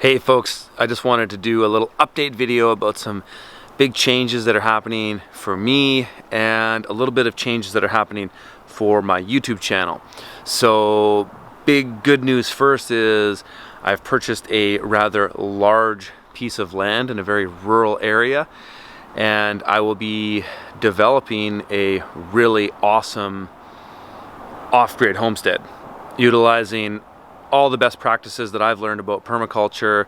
Hey folks, I just wanted to do a little update video about some big changes that are happening for me and a little bit of changes that are happening for my YouTube channel. So big good news first is I've purchased a rather large piece of land in a very rural area, and I will be developing a really awesome off-grid homestead utilizing all the best practices that I've learned about permaculture,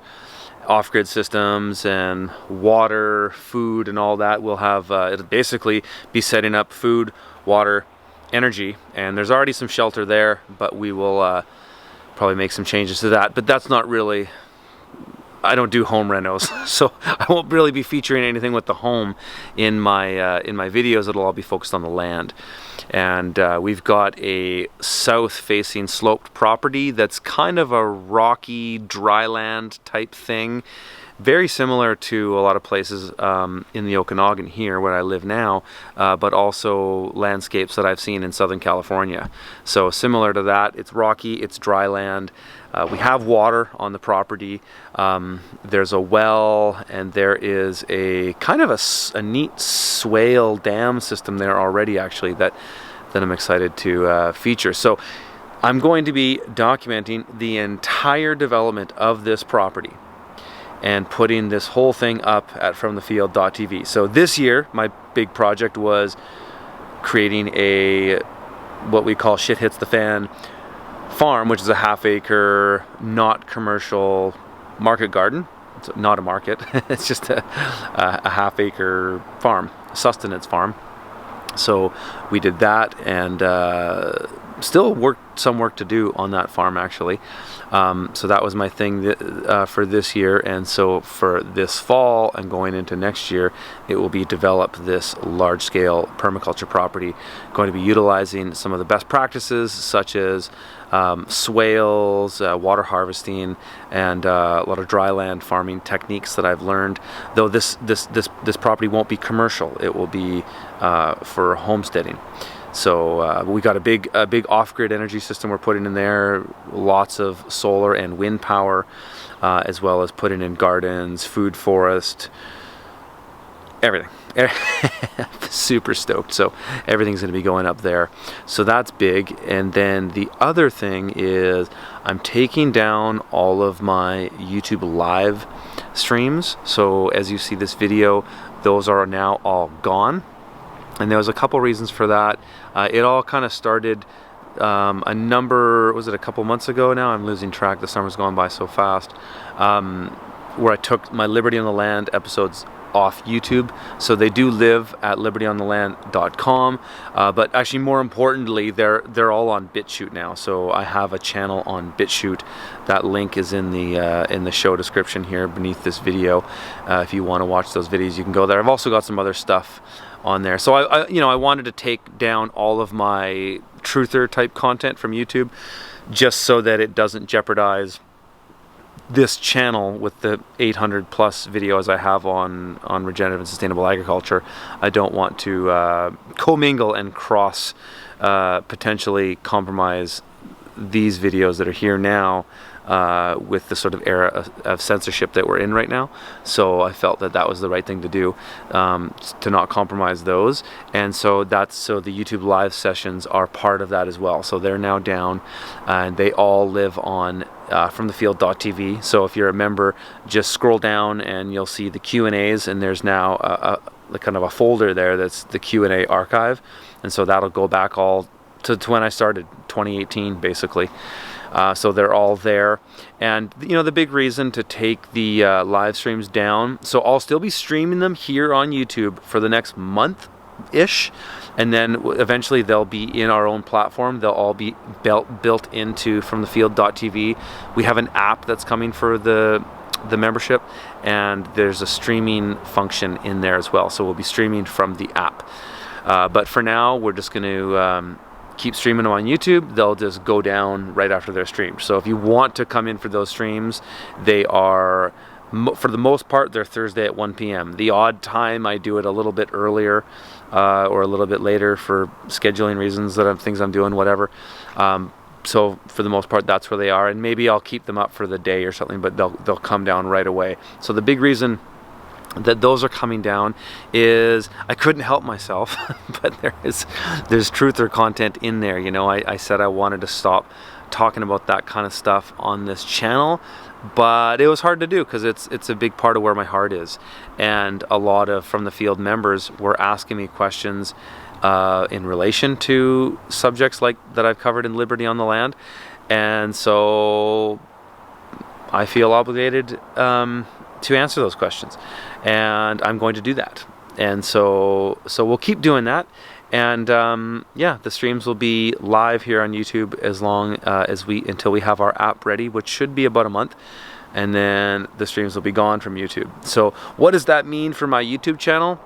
off-grid systems, and water, food, and all that. We'll have, it'll basically be setting up food, water, energy, and there's already some shelter there, but we will probably make some changes to that. But that's not really, I don't do home renos, so I won't really be featuring anything with the home in my videos. It'll all be focused on the land. And we've got a south-facing sloped property that's kind of a rocky, dry land type thing. Very similar to a lot of places in the Okanagan here, where I live now, but also landscapes that I've seen in Southern California. So similar to that, it's rocky, it's dry land. We have water on the property. There's a well, and there is a kind of a neat swale dam system there already, actually, that I'm excited to feature. So I'm going to be documenting the entire development of this property and putting this whole thing up at fromthefield.tv. So this year, my big project was creating a, what we call shit hits the fan farm, which is a half-acre, not commercial market garden. It's not a market. It's just a half-acre farm, sustenance farm. So we did that, and still some work to do on that farm, actually. So that was my thing for this year, and so for this fall and going into next year, it will be develop this large-scale permaculture property, going to be utilizing some of the best practices, such as swales, water harvesting, and a lot of dry land farming techniques that I've learned. Though this property won't be commercial; it will be for homesteading. So we got a big off-grid energy system we're putting in there, lots of solar and wind power, as well as putting in gardens, food forest, everything. Super stoked. So everything's going to be going up there. So that's big. And then the other thing is I'm taking down all of my YouTube live streams. So as you see this video, those are now all gone. And there was a couple reasons for that. It all kind of started was it a couple months ago now? I'm losing track. The summer's gone by so fast. Where I took my Liberty on the Land episodes off YouTube. So they do live at libertyontheland.com. But actually, more importantly, they're all on BitChute now. So I have a channel on BitChute. That link is in the show description here beneath this video. If you want to watch those videos, you can go there. I've also got some other stuff on there. So I wanted to take down all of my truther type content from YouTube, just so that it doesn't jeopardize this channel with the 800 plus videos I have on regenerative and sustainable agriculture. I don't want to commingle and cross potentially compromise these videos that are here now with the sort of era of censorship that we're in right now. So I felt that was the right thing to do, to not compromise those. And so the YouTube live sessions are part of that as well. So they're now down, and they all live on fromthefield.tv. So if you're a member, just scroll down and you'll see the Q&As, and there's now a kind of a folder there that's the Q&A archive. And so that'll go back all to when I started, 2018 basically. So they're all there. And the big reason to take the live streams down, so I'll still be streaming them here on YouTube for the next month-ish, and then eventually they'll be in our own platform. They'll all be built into fromthefield.tv. We have an app that's coming for the membership, and there's a streaming function in there as well. So we'll be streaming from the app. But for now, we're just going to keep streaming them on YouTube. They'll just go down right after they're streamed. So if you want to come in for those streams, they are, for the most part, they're Thursday at 1 p.m. The odd time I do it a little bit earlier or a little bit later for scheduling reasons, things I'm doing, whatever. so for the most part, that's where they are, and maybe I'll keep them up for the day or something, but they'll come down right away. So the big reason that those are coming down is I couldn't help myself, but there's truth or content in there. You know, I said I wanted to stop talking about that kind of stuff on this channel, but it was hard to do because it's a big part of where my heart is, and a lot of From the Field members were asking me questions in relation to subjects like that I've covered in Liberty on the Land, and so I feel obligated to answer those questions, and I'm going to do that. And so we'll keep doing that, and yeah, the streams will be live here on YouTube as long as until we have our app ready, which should be about a month, and then the streams will be gone from YouTube. So what does that mean for my YouTube channel?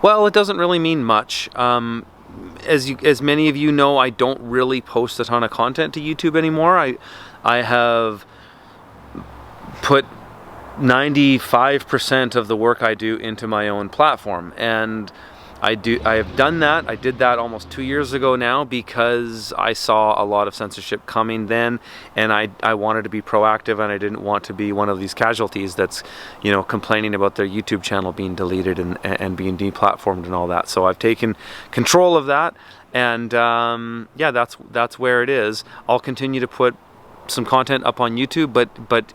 Well, it doesn't really mean much. As many of you know, I don't really post a ton of content to YouTube anymore. I have put 95% of the work I do into my own platform, and I have done that. I did that almost 2 years ago now because I saw a lot of censorship coming then, and I wanted to be proactive, and I didn't want to be one of these casualties that's, you know, complaining about their YouTube channel being deleted and being deplatformed and all that. So I've taken control of that, and yeah, that's where it is. I'll continue to put some content up on YouTube, but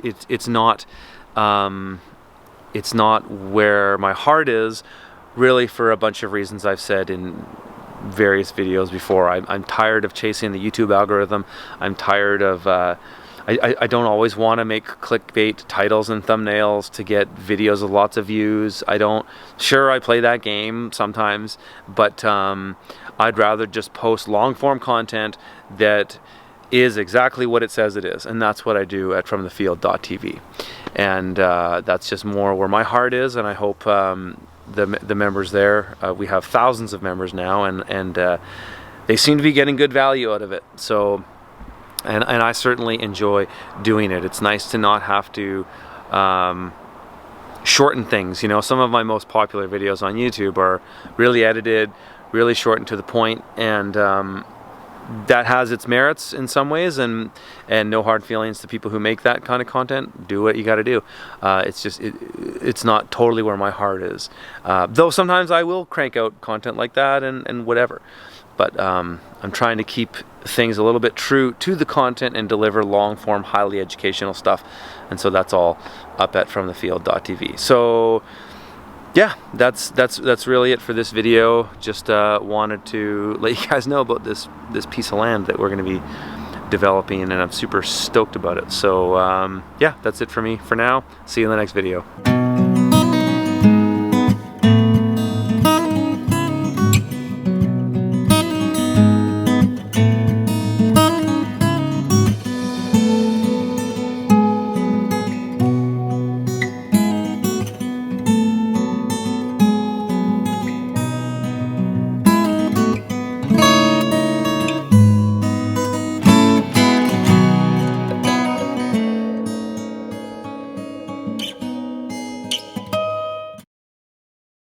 it's not where my heart is, really, for a bunch of reasons I've said in various videos before. I'm tired of chasing the YouTube algorithm. I'm tired of I don't always want to make clickbait titles and thumbnails to get videos with lots of views. Sure, I play that game sometimes, but I'd rather just post long form content that is exactly what it says it is, and that's what I do at FromTheField.tv, and that's just more where my heart is, and I hope the members there, we have thousands of members now, and they seem to be getting good value out of it. So, and I certainly enjoy doing it. It's nice to not have to shorten things. You know, some of my most popular videos on YouTube are really edited, really short and to the point, and that has its merits in some ways, and no hard feelings to people who make that kind of content. Do what you got to do. It's just it's not totally where my heart is. Though sometimes I will crank out content like that and whatever. But I'm trying to keep things a little bit true to the content and deliver long form, highly educational stuff. And so that's all up at FromTheField.tv. So yeah, that's really it for this video. Just wanted to let you guys know about this piece of land that we're going to be developing, and I'm super stoked about it. So yeah, that's it for me for now. See you in the next video.